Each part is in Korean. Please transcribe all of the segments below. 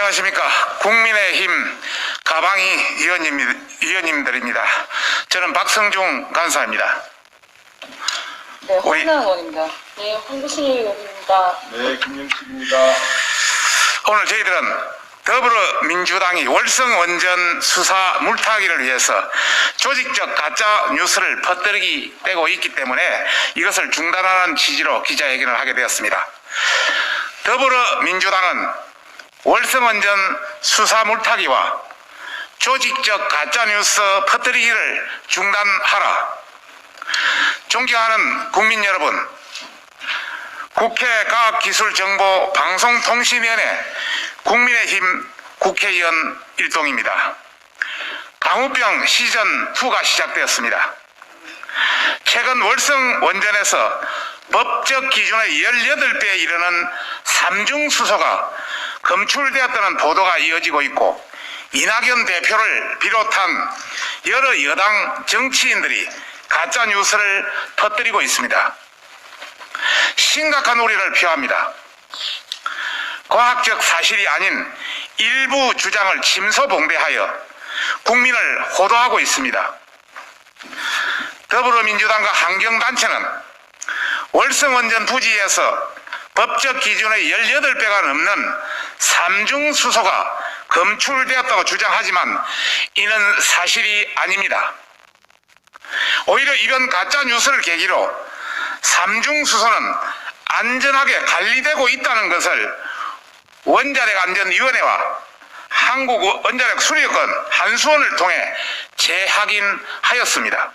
안녕하십니까. 국민의힘 가방이 의원님들입니다. 저는 박성중 간사입니다. 네, 황운하 의원입니다. 네, 황교신 의원입니다. 네, 김영식입니다. 오늘 저희들은 더불어민주당이 월성 원전 수사 물타기를 위해서 조직적 가짜 뉴스를 퍼뜨리고 있기 때문에 이것을 중단하는 취지로 기자회견을 하게 되었습니다. 더불어민주당은 월성 원전 수사 물타기와 조직적 가짜 뉴스 퍼뜨리기를 중단하라. 존경하는 국민 여러분, 국회 과학기술정보방송통신위원회 국민의힘 국회의원 일동입니다. 강우병 시즌2가 시작되었습니다. 최근 월성 원전에서 법적 기준의 18배에 이르는 삼중수소가 검출되었다는 보도가 이어지고 있고, 이낙연 대표를 비롯한 여러 여당 정치인들이 가짜뉴스를 퍼뜨리고 있습니다. 심각한 우려를 표합니다. 과학적 사실이 아닌 일부 주장을 침소봉대하여 국민을 호도하고 있습니다. 더불어민주당과 환경단체는 월성원전 부지에서 법적 기준의 18배가 넘는 삼중수소가 검출되었다고 주장하지만 이는 사실이 아닙니다. 오히려 이런 가짜뉴스를 계기로 삼중수소는 안전하게 관리되고 있다는 것을 원자력안전위원회와 한국원자력수리권 한수원을 통해 재확인하였습니다.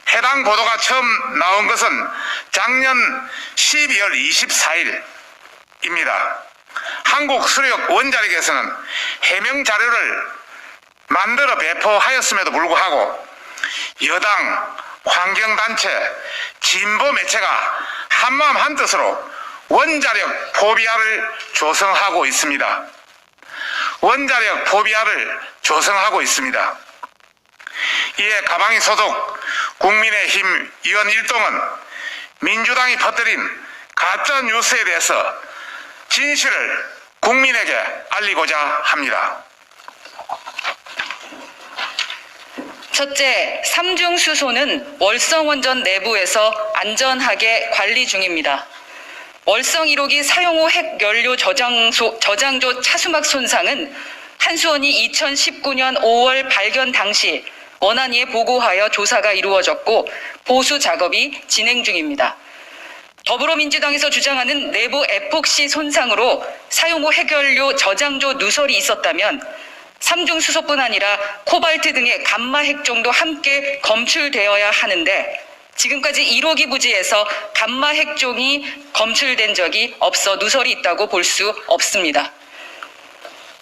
해당 보도가 처음 나온 것은 작년 12월 24일입니다. 한국수력 원자력에서는 해명 자료를 만들어 배포하였음에도 불구하고 여당, 환경단체, 진보 매체가 한마음 한뜻으로 원자력 포비아를 조성하고 있습니다. 원자력 포비아를 조성하고 있습니다. 이에 가방이 소속 국민의힘 의원 일동은 민주당이 퍼뜨린 가짜 뉴스에 대해서 진실을 국민에게 알리고자 합니다. 첫째, 삼중수소는 월성원전 내부에서 안전하게 관리 중입니다. 월성 1호기 사용 후 핵연료 저장조 차수막 손상은 한수원이 2019년 5월 발견 당시 원안위에 보고하여 조사가 이루어졌고 보수 작업이 진행 중입니다. 더불어민주당에서 주장하는 내부 에폭시 손상으로 사용 후 핵연료 저장조 누설이 있었다면 삼중수소뿐 아니라 코발트 등의 감마 핵종도 함께 검출되어야 하는데 지금까지 1호기 부지에서 감마 핵종이 검출된 적이 없어 누설이 있다고 볼 수 없습니다.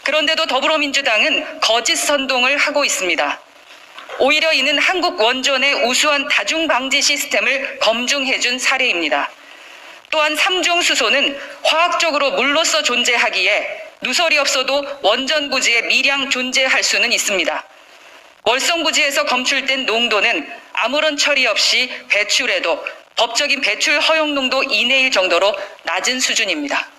그런데도 더불어민주당은 거짓 선동을 하고 있습니다. 오히려 이는 한국 원전의 우수한 다중방지 시스템을 검증해준 사례입니다. 또한 삼중수소는 화학적으로 물로서 존재하기에 누설이 없어도 원전 부지에 미량 존재할 수는 있습니다. 월성 부지에서 검출된 농도는 아무런 처리 없이 배출해도 법적인 배출 허용 농도 이내일 정도로 낮은 수준입니다.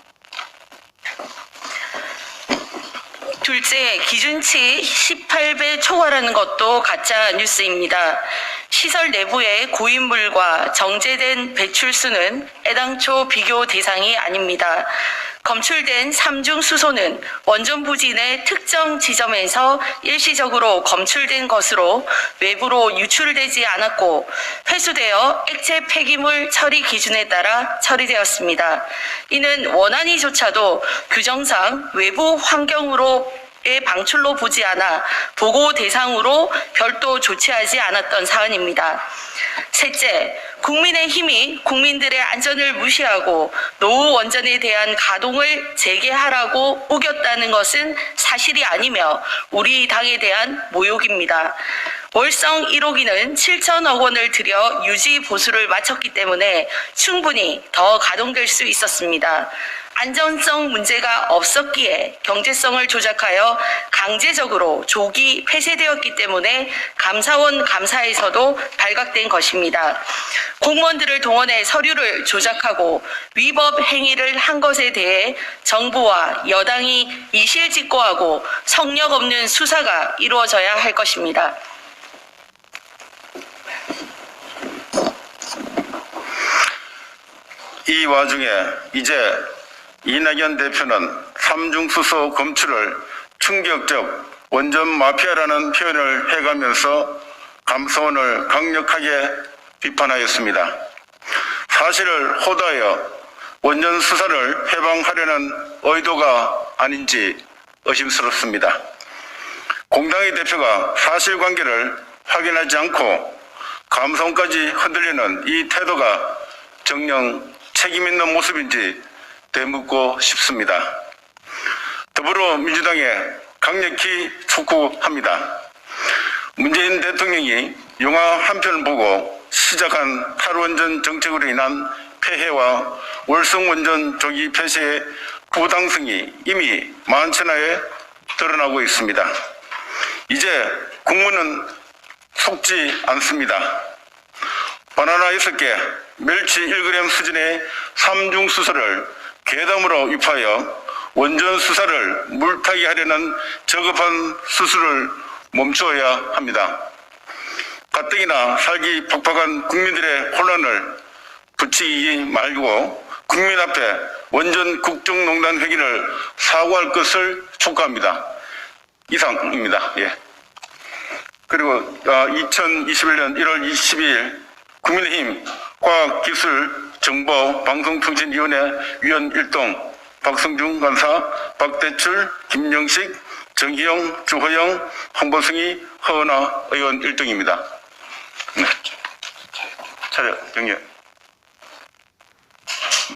둘째, 기준치 18배 초과라는 것도 가짜 뉴스입니다. 시설 내부의 고인물과 정제된 배출수는 애당초 비교 대상이 아닙니다. 검출된 삼중수소는 원전 부지 내 특정 지점에서 일시적으로 검출된 것으로 외부로 유출되지 않았고 회수되어 액체 폐기물 처리 기준에 따라 처리되었습니다. 이는 원안위조차도 규정상 외부 환경으로의 방출로 보지 않아 보고 대상으로 별도 조치하지 않았던 사안입니다. 셋째, 국민의힘이 국민들의 안전을 무시하고 노후 원전에 대한 가동을 재개하라고 우겼다는 것은 사실이 아니며 우리 당에 대한 모욕입니다. 월성 1호기는 7천억 원을 들여 유지 보수를 마쳤기 때문에 충분히 더 가동될 수 있었습니다. 안전성 문제가 없었기에 경제성을 조작하여 강제적으로 조기 폐쇄되었기 때문에 감사원 감사에서도 발각된 것입니다. 공무원들을 동원해 서류를 조작하고 위법 행위를 한 것에 대해 정부와 여당이 이실직고하고 성력 없는 수사가 이루어져야 할 것입니다. 이 와중에 이제 이낙연 대표는 삼중수소 검출을 충격적 원전 마피아라는 표현을 해가면서 감사원을 강력하게 비판하였습니다. 사실을 호도하여 원전 수사를 해방하려는 의도가 아닌지 의심스럽습니다. 공당의 대표가 사실관계를 확인하지 않고 감사원까지 흔들리는 이 태도가 정녕 책임있는 모습인지 되묻고 싶습니다. 더불어민주당에 강력히 촉구합니다. 문재인 대통령이 영화 한 편을 보고 시작한 탈원전 정책으로 인한 폐해와 월성원전 조기 폐쇄의 부당성이 이미 만천하에 드러나고 있습니다. 이제 국민은 속지 않습니다. 바나나 6개, 멸치 1g 수준의 삼중수소를 괴담으로 유포하여 원전 수사를 물타기 하려는 저급한 수술을 멈추어야 합니다. 가뜩이나 살기 팍팍한 국민들의 혼란을 부추기지 말고 국민 앞에 원전 국정농단 회기를 사과할 것을 촉구합니다. 이상입니다. 예. 그리고 2021년 1월 22일 국민의힘 과학기술정보방송통신위원회 위원 1동 박성중 간사, 박대출, 김영식, 정희영, 주호영, 황보승희, 허은하 의원 1등입니다. 네. 차례 경례.